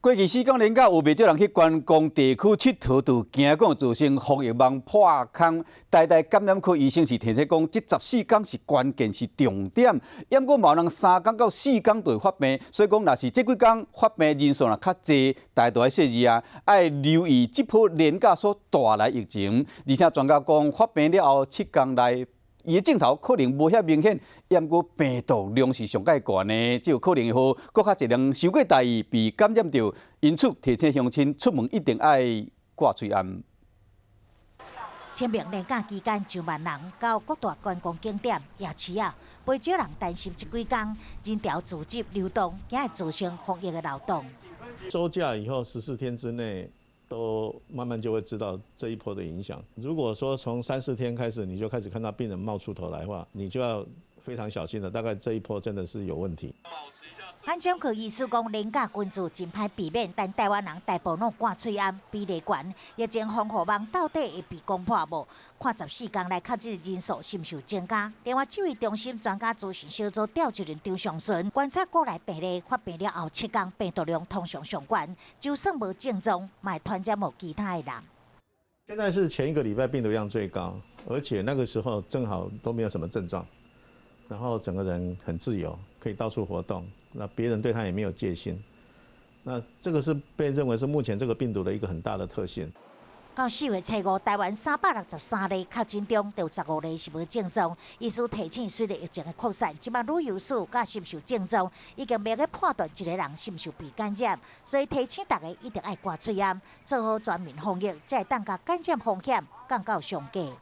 过去4天连假，有不少人去观光地区佚佗，就惊讲造成防疫网破空。台大感染科医生是提醒讲，这14天是关键是重点。要过某人3天到4天就会发病，所以讲若是这几天发病人数若较济，大家都要说字啊，要留意这波连假所带来疫情。而且专家讲，发病了后7天内。伊的镜头可能无遐明显，也毋过病毒量是上介悬呢，只有可能以后搁较侪人受过大意被感染到，因此提醒乡亲出门一定爱挂嘴安。清明连假期间，上万人到各大观光景点、夜市啊，不少人担心这几天人潮聚集流动，也会造成防疫的漏洞。收假以后14天之内。都慢慢就会知道这一波的影响。如果说从3、4天开始，你就开始看到病人冒出头来的话，你就要非常小心了。大概这一波真的是有问题。安检科医师讲，连假群聚真歹避免，但台湾人大部分挂嘴安比例悬，疫情防护网到底会被攻破无？看14天来确诊人数是毋是有增加？另外，指挥中心专家咨询小组调集人张尚顺观察国内病例，发病了后7天病毒量通常上悬，就算无症状，嘛会传染无其他的人。现在是前1个礼拜病毒量最高，而且那个时候正好都没有什么症状，然后整个人很自由，可以到处活动。那别人对他也没有戒心，那这个是被认为是目前这个病毒的一个很大的特性。到4月初5，台湾363例确诊中，有15例是无症状。医师提醒，随着疫情的扩散，即马旅游史甲是毋是有症状，已经袂去判断一个人是毋是被感染，所以提醒大家一定爱挂嘴安，做好全面防疫，才会当甲感染风险降到上低。